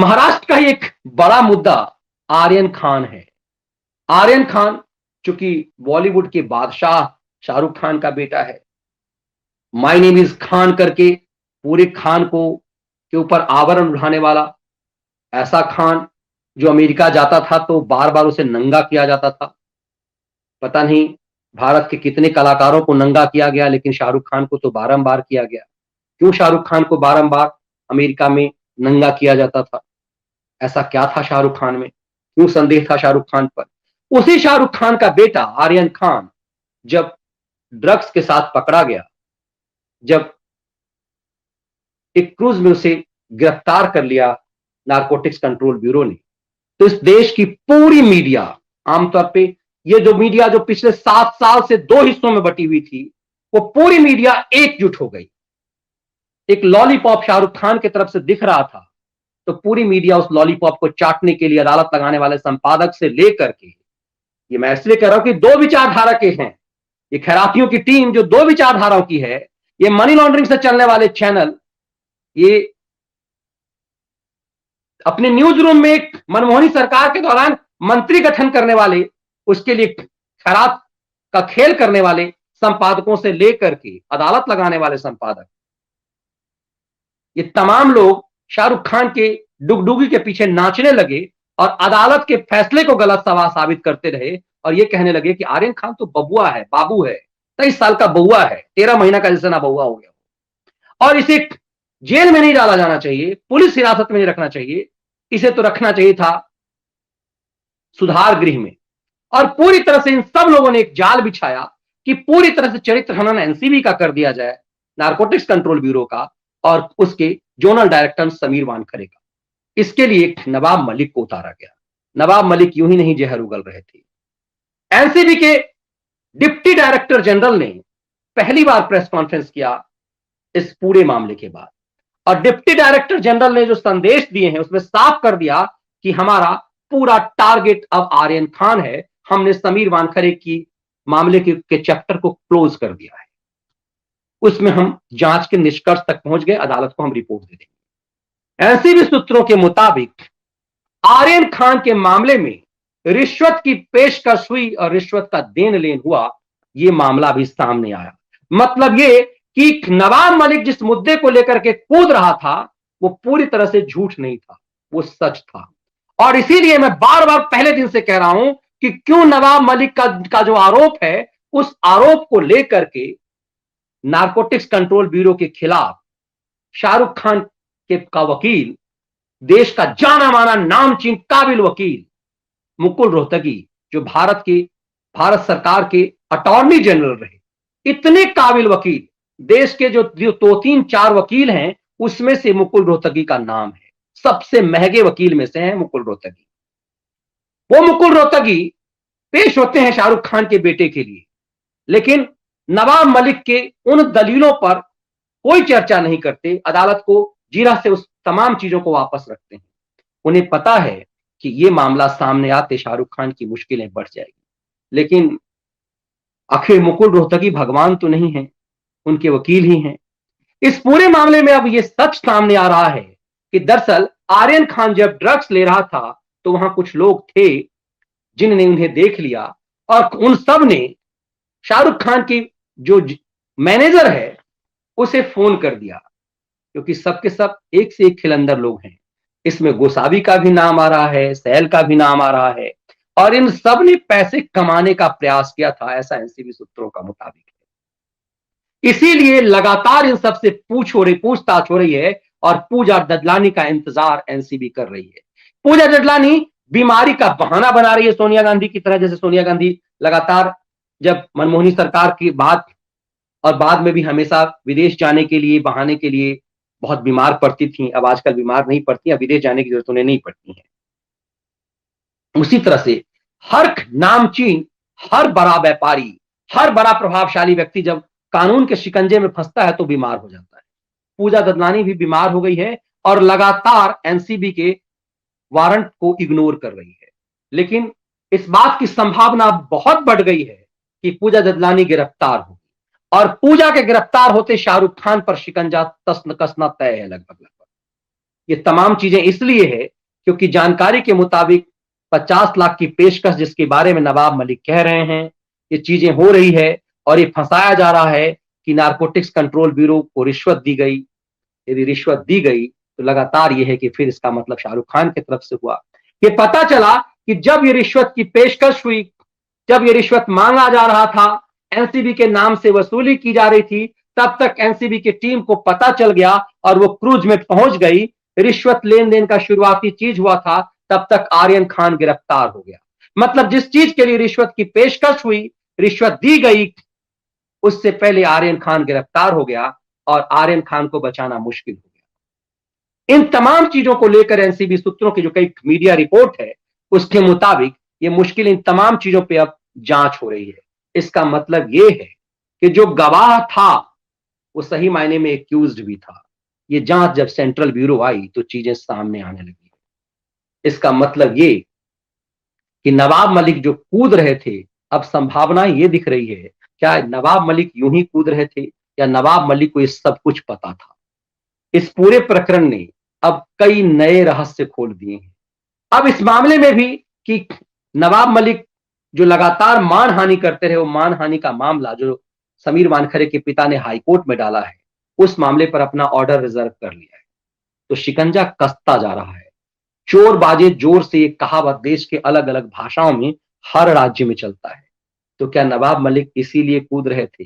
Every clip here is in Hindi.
महाराष्ट्र का ही एक बड़ा मुद्दा आर्यन खान है। आर्यन खान चूंकि बॉलीवुड के बादशाह शाहरुख खान का बेटा है, माय नेम इज खान करके पूरे खान को के ऊपर आवरण उठाने वाला ऐसा खान, जो अमेरिका जाता था तो बार बार उसे नंगा किया जाता था। पता नहीं भारत के कितने कलाकारों को नंगा किया गया, लेकिन शाहरुख खान को तो बारंबार किया गया। क्यों शाहरुख खान को बारंबार अमेरिका में नंगा किया जाता था? ऐसा क्या था शाहरुख खान में? क्यों संदेह था शाहरुख खान पर? उसी शाहरुख खान का बेटा आर्यन खान जब ड्रग्स के साथ पकड़ा गया, जब एक क्रूज में उसे गिरफ्तार कर लिया नारकोटिक्स कंट्रोल ब्यूरो ने, तो इस देश की पूरी मीडिया, आमतौर पे ये जो मीडिया जो पिछले 7 साल से दो हिस्सों में बटी हुई थी, वो पूरी मीडिया एकजुट हो गई। एक लॉलीपॉप शाहरुख खान की तरफ से दिख रहा था तो पूरी मीडिया उस लॉलीपॉप को चाटने के लिए अदालत लगाने वाले संपादक से लेकर के, ये मैं इसलिए कह रहा हूं कि दो विचारधारा के हैं, ये खैरातियों की टीम जो दो विचारधाराओं की है, ये मनी लॉन्ड्रिंग से चलने वाले चैनल, ये अपने न्यूज रूम में एक मनमोहनी सरकार के दौरान मंत्री गठन करने वाले, उसके लिए खैरात का खेल करने वाले संपादकों से लेकर के अदालत लगाने वाले संपादक, ये तमाम लोग शाहरुख खान के डुगडुगी के पीछे नाचने लगे और अदालत के फैसले को गलत साबित करते रहे और ये कहने लगे कि आर्यन खान तो बबुआ है, बाबू है, 23 साल का बउआ है, 13 महीना का जैसे ना बउआ हो गया और इसे जेल में नहीं डाला जाना चाहिए, पुलिस हिरासत में नहीं रखना चाहिए, इसे तो रखना चाहिए था सुधार गृह में। और पूरी तरह से इन सब लोगों ने एक जाल बिछाया कि पूरी तरह से चरित्र हनन एनसीबी का कर दिया जाए, नारकोटिक्स कंट्रोल ब्यूरो का और उसके जोनल डायरेक्टर समीर वानखड़े का। इसके लिए नवाब मलिक को उतारा गया। नवाब मलिक यूं ही नहीं जहर उगल रहे थे। एनसीबी के डिप्टी डायरेक्टर जनरल ने पहली बार प्रेस कॉन्फ्रेंस किया इस पूरे मामले के बाद और डिप्टी डायरेक्टर जनरल ने जो संदेश दिए हैं उसमें साफ कर दिया कि हमारा पूरा टारगेट अब आर्यन खान है। हमने समीर वानखड़े की मामले के चैप्टर को क्लोज कर दिया है, उसमें हम जांच के निष्कर्ष तक पहुंच गए, अदालत को हम रिपोर्ट दे देंगे। एनसीबी सूत्रों के मुताबिक आर्यन खान के मामले में रिश्वत की पेशकश हुई और रिश्वत का देन लेन हुआ, यह मामला भी सामने आया। मतलब ये कि नवाब मलिक जिस मुद्दे को लेकर के कूद रहा था वो पूरी तरह से झूठ नहीं था, वो सच था। और इसीलिए मैं बार बार पहले दिन से कह रहा हूं कि क्यों नवाब मलिक का जो आरोप है, उस आरोप को लेकर के नारकोटिक्स कंट्रोल ब्यूरो के खिलाफ शाहरुख खान का वकील, देश का जाना माना नामचीन काबिल वकील मुकुल रोहतगी, जो भारत सरकार के अटॉर्नी जनरल रहे, इतने काबिल वकील, देश के जो 2-3-4 वकील हैं उसमें से मुकुल रोहतगी का नाम है, सबसे महंगे वकील में से हैं मुकुल रोहतगी। वो मुकुल रोहतगी पेश होते हैं शाहरुख खान के बेटे के लिए, लेकिन नवाब मलिक के उन दलीलों पर कोई चर्चा नहीं करते, अदालत को जीरा से उस तमाम चीजों को वापस रखते हैं। उन्हें पता है कि यह मामला सामने आते शाहरुख खान की मुश्किलें बढ़ जाएगी, लेकिन आखिर मुकुल रोहतगी भगवान तो नहीं है, उनके वकील ही हैं। इस पूरे मामले में अब यह सच सामने आ रहा है कि दरअसल आर्यन खान जब ड्रग्स ले रहा था तो वहां कुछ लोग थे जिन्होंने उन्हें देख लिया और उन सब ने शाहरुख खान की जो मैनेजर है उसे फोन कर दिया, क्योंकि सबके सब एक से एक खिलंदर लोग हैं। इसमें गोसावी का भी नाम आ रहा है, सहल का भी नाम आ रहा है और इन सब ने पैसे कमाने का प्रयास किया था, ऐसा एनसीबी सूत्रों का मुताबिक है। इसीलिए लगातार इन सबसे पूछताछ हो रही है और पूजा ददलानी का इंतजार एनसीबी कर रही है। पूजा ददलानी बीमारी का बहाना बना रही है सोनिया गांधी की तरह, जैसे सोनिया गांधी लगातार जब मनमोहनी सरकार की बात और बाद में भी हमेशा विदेश जाने के लिए, बहाने के लिए बहुत बीमार पड़ती थी, अब आजकल बीमार नहीं पड़ती, अब विदेश जाने की जरूरत उन्हें नहीं पड़ती है। उसी तरह से हर नामचीन, हर बड़ा व्यापारी, हर बड़ा प्रभावशाली व्यक्ति जब कानून के शिकंजे में फंसता है तो बीमार हो जाता है। पूजा ददलानी भी बीमार हो गई है और लगातार एनसीबी के वारंट को इग्नोर कर रही है, लेकिन इस बात की संभावना बहुत बढ़ गई है कि पूजा ददलानी गिरफ्तार होगी और पूजा के गिरफ्तार होते शाहरुख खान पर शिकंजा कसना तय है लगभग। ये तमाम चीजें इसलिए है क्योंकि जानकारी के मुताबिक 50 लाख की पेशकश जिसके बारे में नवाब मलिक कह रहे हैं, ये चीजें हो रही है और ये फंसाया जा रहा है कि नारकोटिक्स कंट्रोल ब्यूरो को रिश्वत दी गई। यदि रिश्वत दी गई तो लगातार ये है कि फिर इसका मतलब शाहरुख खान की तरफ से हुआ। ये पता चला कि जब ये रिश्वत की पेशकश हुई, जब ये रिश्वत मांगा जा रहा था, एनसीबी के नाम से वसूली की जा रही थी, तब तक एनसीबी की टीम को पता चल गया और वो क्रूज में पहुंच गई। रिश्वत लेन देन का शुरुआती चीज हुआ था, तब तक आर्यन खान गिरफ्तार हो गया। मतलब जिस चीज के लिए रिश्वत की पेशकश हुई, रिश्वत दी गई, उससे पहले आर्यन खान गिरफ्तार हो गया और आर्यन खान को बचाना मुश्किल हो गया। इन तमाम चीजों को लेकर एनसीबी सूत्रों की जो कई मीडिया रिपोर्ट है, उसके मुताबिक ये मुश्किल इन तमाम चीजों पे अब जांच हो रही है। इसका मतलब ये है कि जो गवाह था वो सही मायने में एक्यूज्ड भी था। ये जांच जब सेंट्रल ब्यूरो आई तो चीजें सामने आने लगी। इसका मतलब ये कि नवाब मलिक जो कूद रहे थे, अब संभावना ये दिख रही है, क्या नवाब मलिक यूं ही कूद रहे थे या नवाब मलिक को ये सब कुछ पता था। इस पूरे प्रकरण ने अब कई नए रहस्य खोल दिए हैं। अब इस मामले में भी कि नवाब मलिक जो लगातार मानहानि करते रहे, वो मानहानि का मामला जो समीर वानखड़े के पिता ने हाईकोर्ट में डाला है, उस मामले पर अपना ऑर्डर रिजर्व कर लिया है। तो शिकंजा कसता जा रहा है। चोर बाजे जोर से एक कहावत देश के अलग अलग भाषाओं में हर राज्य में चलता है। तो क्या नवाब मलिक इसीलिए कूद रहे थे?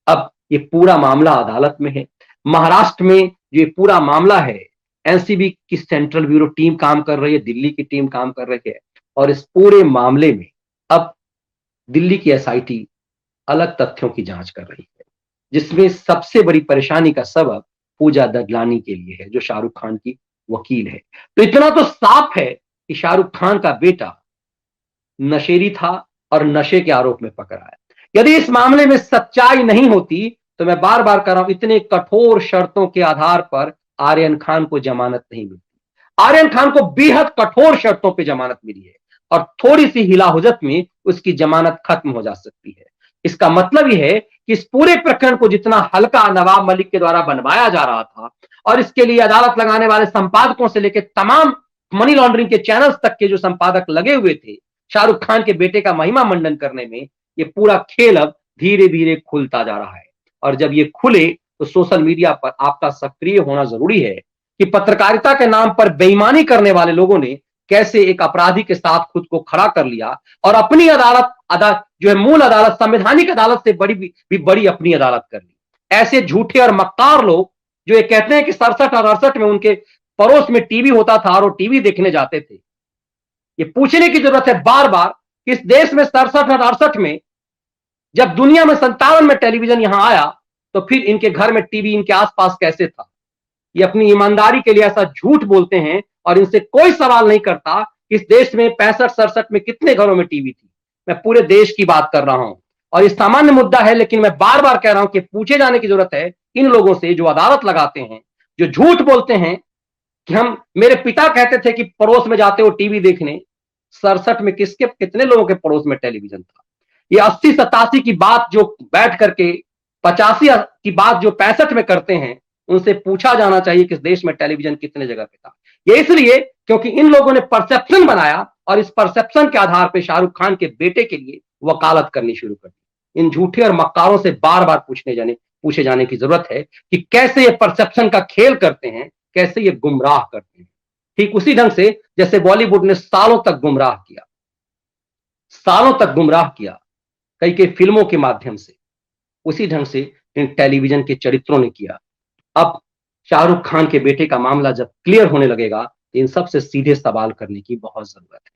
अब ये पूरा मामला अदालत में है। महाराष्ट्र में जो ये पूरा मामला है, एनसीबी की सेंट्रल ब्यूरो टीम काम कर रही है, दिल्ली की टीम काम कर रही है और इस पूरे मामले में अब दिल्ली की एसआईटी अलग तथ्यों की जांच कर रही है, जिसमें सबसे बड़ी परेशानी का सबब पूजा ददलानी के लिए है, जो शाहरुख खान की वकील है। तो इतना तो साफ है कि शाहरुख खान का बेटा नशेड़ी था और नशे के आरोप में पकड़ा है। यदि इस मामले में सच्चाई नहीं होती तो मैं बार बार कह रहा हूं, इतने कठोर शर्तों के आधार पर आर्यन खान को जमानत नहीं मिलती। आर्यन खान को बेहद कठोर शर्तों पर जमानत मिली है और थोड़ी सी हिलाहुजत में उसकी जमानत खत्म हो जा सकती है। इसका मतलब यह है कि इस पूरे प्रकरण को जितना हल्का नवाब मलिक के द्वारा बनवाया जा रहा था और इसके लिए अदालत लगाने वाले संपादकों से लेकर तमाम मनी लॉन्ड्रिंग के चैनल्स तक के जो संपादक लगे हुए थे शाहरुख खान के बेटे का महिमा मंडन करने में, ये पूरा खेल अब धीरे धीरे खुलता जा रहा है। और जब ये खुले तो सोशल मीडिया पर आपका सक्रिय होना जरूरी है कि पत्रकारिता के नाम पर बेईमानी करने वाले लोगों ने कैसे एक अपराधी के साथ खुद को खड़ा कर लिया और अपनी अदालत जो है मूल अदालत, संवैधानिक अदालत से बड़ी अपनी अदालत कर ली। ऐसे झूठे और मक्कार लोग जो ये कहते हैं कि 67 और 68 में उनके पड़ोस में टीवी होता था और वो टीवी देखने जाते थे, ये पूछने की जरूरत है बार बार कि इस देश में 67 और 68 में जब दुनिया में 57 में टेलीविजन यहां आया तो फिर इनके घर में टीवी इनके आसपास कैसे था। ये अपनी ईमानदारी के लिए ऐसा झूठ बोलते हैं और इनसे कोई सवाल नहीं करता कि इस देश में 65-67 में कितने घरों में टीवी थी। मैं पूरे देश की बात कर रहा हूं और ये सामान्य मुद्दा है, लेकिन मैं बार बार कह रहा हूं कि पूछे जाने की जरूरत है इन लोगों से जो अदालत लगाते हैं, जो झूठ बोलते हैं कि हम, मेरे पिता कहते थे कि पड़ोस में जाते हो टीवी देखने। 67 में किसके कितने लोगों के पड़ोस में टेलीविजन था? ये 80-87 की बात जो बैठ करके 85 की बात जो 65 में करते हैं, उनसे पूछा जाना चाहिए कि इस देश में टेलीविजन कितने जगह पे था। ये इसलिए क्योंकि इन लोगों ने परसेप्शन बनाया और इस परसेप्शन के आधार पर शाहरुख खान के बेटे के लिए वकालत करनी शुरू कर दी। इन झूठे और मक्कारों से बार बार पूछे जाने की जरूरत है कि कैसे ये परसेप्शन का खेल करते हैं, कैसे ये गुमराह करते हैं। ठीक उसी ढंग से जैसे बॉलीवुड ने सालों तक गुमराह किया कई कई फिल्मों के माध्यम से, उसी ढंग से इन टेलीविजन के चरित्रों ने किया। अब शाहरुख खान के बेटे का मामला जब क्लियर होने लगेगा तो इन सबसे सीधे सवाल करने की बहुत जरूरत है।